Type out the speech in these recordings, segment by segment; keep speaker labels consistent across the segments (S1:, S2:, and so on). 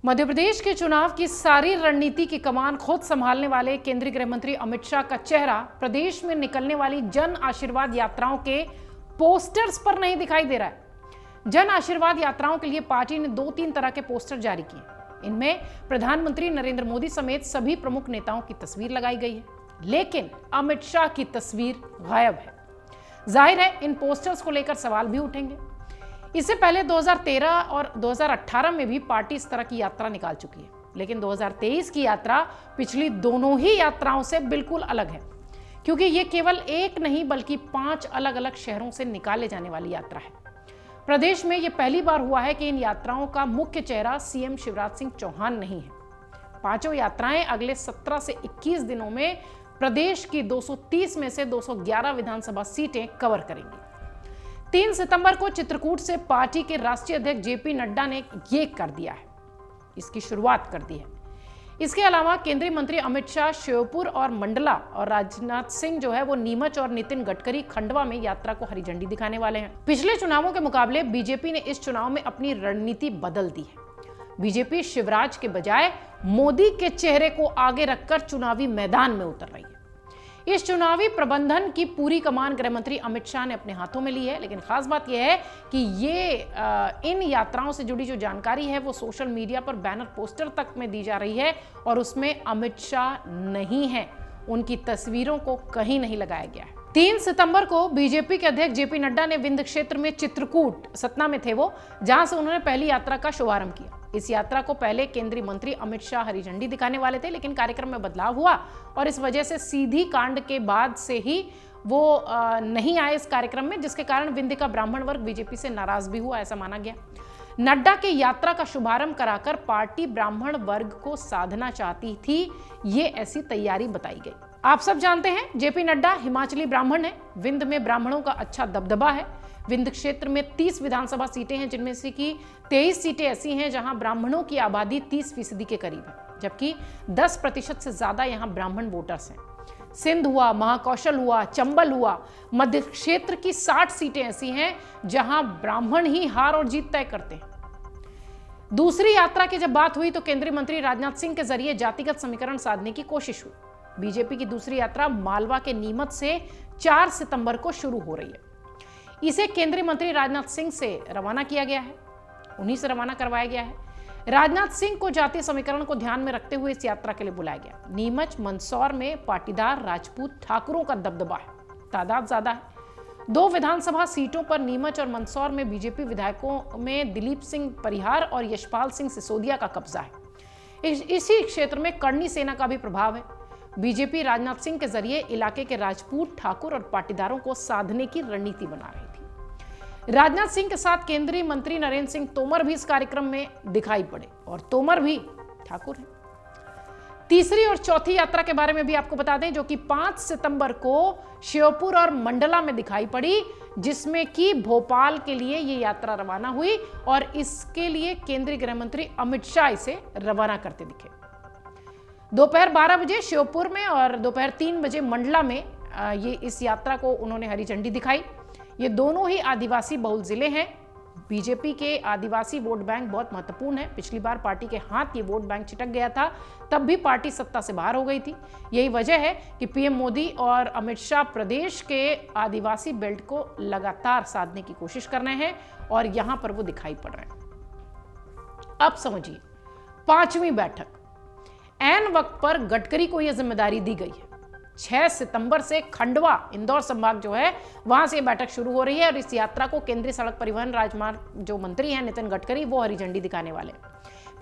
S1: मध्य प्रदेश के चुनाव की सारी रणनीति की कमान खुद संभालने वाले केंद्रीय गृह मंत्री अमित शाह का चेहरा प्रदेश में निकलने वाली जन आशीर्वाद यात्राओं के पोस्टर्स पर नहीं दिखाई दे रहा है। जन आशीर्वाद यात्राओं के लिए पार्टी ने 2-3 तरह के पोस्टर जारी किए। इनमें प्रधानमंत्री नरेंद्र मोदी समेत सभी प्रमुख नेताओं की तस्वीर लगाई गई है, लेकिन अमित शाह की तस्वीर गायब है। जाहिर है इन पोस्टर्स को लेकर सवाल भी उठेंगे। इससे पहले 2013 और 2018 में भी पार्टी इस तरह की यात्रा निकाल चुकी है, लेकिन 2023 की यात्रा पिछली दोनों ही यात्राओं से बिल्कुल अलग है, क्योंकि ये केवल एक नहीं बल्कि 5 अलग अलग शहरों से निकाले जाने वाली यात्रा है। प्रदेश में ये पहली बार हुआ है कि इन यात्राओं का मुख्य चेहरा सीएम शिवराज सिंह चौहान नहीं है। पांचों यात्राएं अगले 17 से 21 दिनों में प्रदेश की 230 में से 211 विधानसभा सीटें कवर करेंगी। 3 सितंबर को चित्रकूट से पार्टी के राष्ट्रीय अध्यक्ष जेपी नड्डा ने ये कर दिया है, इसकी शुरुआत कर दी है। इसके अलावा केंद्रीय मंत्री अमित शाह श्योपुर और मंडला और राजनाथ सिंह जो है वो नीमच और नितिन गडकरी खंडवा में यात्रा को हरी झंडी दिखाने वाले हैं। पिछले चुनावों के मुकाबले बीजेपी ने इस चुनाव में अपनी रणनीति बदल दी है। बीजेपी शिवराज के बजाय मोदी के चेहरे को आगे रखकर चुनावी मैदान में उतर रही है। इस चुनावी प्रबंधन की पूरी कमान गृह मंत्री अमित शाह ने अपने हाथों में ली है, लेकिन खास बात यह है कि इन यात्राओं से जुड़ी जो जानकारी है वो सोशल मीडिया पर बैनर पोस्टर तक में दी जा रही है और उसमें अमित शाह नहीं है, उनकी तस्वीरों को कहीं नहीं लगाया गया है। 3 सितंबर को बीजेपी के अध्यक्ष जेपी नड्डा ने विंध्य क्षेत्र में चित्रकूट, सतना में थे वो, जहां से उन्होंने पहली यात्रा का शुभारंभ किया। इस यात्रा को पहले केंद्रीय मंत्री अमित शाह हरी झंडी दिखाने वाले थे, लेकिन कार्यक्रम में बदलाव हुआ और इस वजह से सीधी कांड के बाद से ही वो नहीं आए इस कार्यक्रम में, जिसके कारण विंध्य का ब्राह्मण वर्ग बीजेपी से नाराज भी हुआ, ऐसा माना गया। नड्डा के यात्रा का शुभारंभ कराकर पार्टी ब्राह्मण वर्ग को साधना चाहती थी, ये ऐसी तैयारी बताई गई। आप सब जानते हैं जेपी नड्डा हिमाचली ब्राह्मण है। विंध्य में ब्राह्मणों का अच्छा दबदबा है। विंध्य क्षेत्र में 30 विधानसभा सीटें हैं, जिनमें से कि 23 सीटें ऐसी हैं जहां ब्राह्मणों की आबादी 30% के करीब है, जबकि 10% से ज्यादा यहां ब्राह्मण वोटर्स हैं। सिंध हुआ, महाकौशल हुआ, चंबल हुआ, मध्य क्षेत्र की 60 सीटें ऐसी हैं जहां ब्राह्मण ही हार और जीत तय करते हैं। दूसरी यात्रा की जब बात हुई तो केंद्रीय मंत्री राजनाथ सिंह के जरिए जातिगत समीकरण साधने की कोशिश हुई। बीजेपी की दूसरी यात्रा मालवा के नीमच से 4 सितंबर को शुरू हो रही है। इसे केंद्रीय मंत्री राजनाथ सिंह से रवाना किया गया है, उन्हीं से रवाना करवाया गया है। राजनाथ सिंह को जातीय समीकरण को ध्यान में रखते हुए इस यात्रा के लिए बुलाया गया। नीमच, मंदसौर में पाटीदार राजपूत ठाकुरों का दबदबा है, तादाद ज्यादा है। 2 विधानसभा सीटों पर नीमच और मंदसौर में बीजेपी विधायकों में दिलीप सिंह परिहार और यशपाल सिंह सिसोदिया का कब्जा है। इसी क्षेत्र में करनी सेना का भी प्रभाव है। बीजेपी राजनाथ सिंह के जरिए इलाके के राजपूत, ठाकुर और पाटीदारों को साधने की रणनीति बना रही थी। राजनाथ सिंह के साथ केंद्रीय मंत्री नरेंद्र सिंह तोमर भी इस कार्यक्रम में दिखाई पड़े और तोमर भी ठाकुर हैं। तीसरी और चौथी यात्रा के बारे में भी आपको बता दें, जो कि 5 सितंबर को श्योपुर और मंडला में दिखाई पड़ी, जिसमें कि भोपाल के लिए ये यात्रा रवाना हुई और इसके लिए केंद्रीय गृह मंत्री अमित शाह इसे रवाना करते दिखे। दोपहर 12 बजे श्योपुर में और दोपहर 3 बजे मंडला में इस यात्रा को उन्होंने हरी झंडी दिखाई। ये दोनों ही आदिवासी बहुल जिले हैं। बीजेपी के आदिवासी वोट बैंक बहुत महत्वपूर्ण है। पिछली बार पार्टी के हाथ ये वोट बैंक छिटक गया था, तब भी पार्टी सत्ता से बाहर हो गई थी। यही वजह है कि पीएम मोदी और अमित शाह प्रदेश के आदिवासी बेल्ट को लगातार साधने की कोशिश कर रहे हैं और यहां पर वो दिखाई पड़ रहे हैं। अब समझिए, 5वीं बैठक, ऐन वक्त पर गडकरी को यह जिम्मेदारी दी गई है। 6 सितंबर से खंडवा, इंदौर संभाग जो है, वहां से बैठक शुरू हो रही है और इस यात्रा को केंद्रीय सड़क परिवहन राजमार्ग जो मंत्री हैं नितिन गडकरी, वो हरी झंडी दिखाने वाले हैं।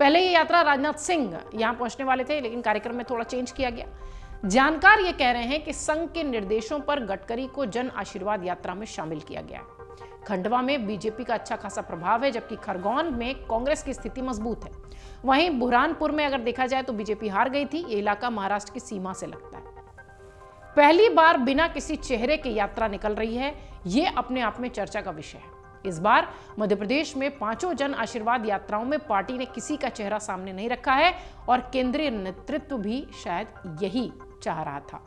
S1: पहले ये यात्रा राजनाथ सिंह यहां पहुंचने वाले थे, लेकिन कार्यक्रम में थोड़ा चेंज किया गया। जानकार ये कह रहे हैं कि संघ के निर्देशों पर गडकरी को जन आशीर्वाद यात्रा में शामिल किया गया है। खंडवा में बीजेपी का अच्छा खासा प्रभाव है, जबकि खरगोन में कांग्रेस की स्थिति मजबूत है। वहीं बुरहानपुर में अगर देखा जाए तो बीजेपी हार गई थी। ये इलाका महाराष्ट्र की सीमा से लगता है। पहली बार बिना किसी चेहरे की यात्रा निकल रही है, ये अपने आप में चर्चा का विषय है। इस बार मध्य प्रदेश में 5 जन आशीर्वाद यात्राओं में पार्टी ने किसी का चेहरा सामने नहीं रखा है और केंद्रीय नेतृत्व भी शायद यही चाह रहा था।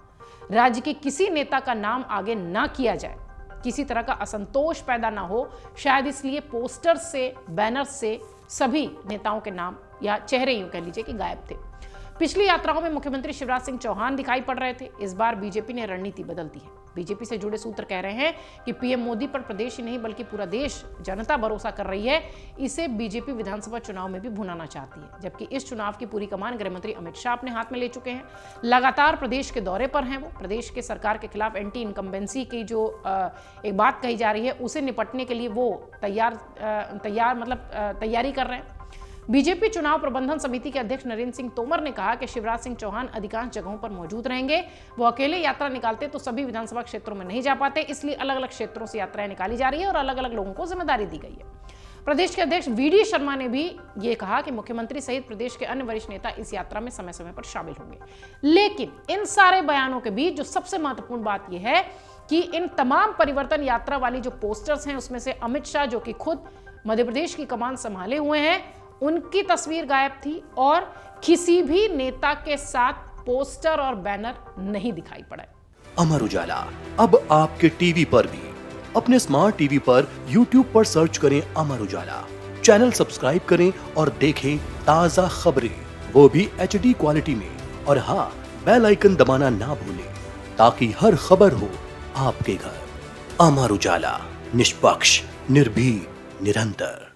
S1: राज्य के किसी नेता का नाम आगे ना किया जाए, किसी तरह का असंतोष पैदा ना हो, शायद इसलिए पोस्टर से, बैनर से सभी नेताओं के नाम या चेहरे यूं कह लीजिए कि गायब थे। पिछली यात्राओं में मुख्यमंत्री शिवराज सिंह चौहान दिखाई पड़ रहे थे। इस बार बीजेपी ने रणनीति बदल दी है। बीजेपी से जुड़े सूत्र कह रहे हैं कि पीएम मोदी पर प्रदेश ही नहीं बल्कि पूरा देश जनता भरोसा कर रही है। इसे बीजेपी विधानसभा चुनाव में भी भुनाना चाहती है, जबकि इस चुनाव की पूरी कमान गृहमंत्री अमित शाह अपने हाथ में ले चुके हैं। लगातार प्रदेश के दौरे पर हैं वो। प्रदेश के सरकार के खिलाफ एंटी इनकम्बेंसी की जो एक बात कही जा रही है, उसे निपटने के लिए वो तैयारी कर रहे हैं। बीजेपी चुनाव प्रबंधन समिति के अध्यक्ष नरेंद्र सिंह तोमर ने कहा कि शिवराज सिंह चौहान अधिकांश जगहों पर मौजूद रहेंगे। वो अकेले यात्रा निकालते तो सभी विधानसभा क्षेत्रों में नहीं जा पाते, इसलिए अलग अलग क्षेत्रों से यात्राएं निकाली जा रही है और अलग अलग लोगों को जिम्मेदारी दी गई है। प्रदेश के अध्यक्ष वीडी शर्मा ने भी ये कहा कि मुख्यमंत्री सहित प्रदेश के अन्य वरिष्ठ नेता इस यात्रा में समय समय पर शामिल होंगे। लेकिन इन सारे बयानों के बीच जो सबसे महत्वपूर्ण बात यह है कि इन तमाम परिवर्तन यात्रा वाली जो पोस्टर्स हैं, उसमें से अमित शाह, जो कि खुद मध्य प्रदेश की कमान संभाले हुए हैं, उनकी तस्वीर गायब थी और किसी भी नेता के साथ पोस्टर और बैनर नहीं दिखाई पड़े।
S2: अमर उजाला अब आपके टीवी पर भी। अपने स्मार्ट टीवी पर YouTube पर सर्च करें अमर उजाला, चैनल सब्सक्राइब करें और देखें ताजा खबरें, वो भी HD क्वालिटी में। और हाँ, बेल आइकन दबाना ना भूलें ताकि हर खबर हो आपके घर। अमर उजाला, निष्पक्ष, निर्भीक, निरंतर।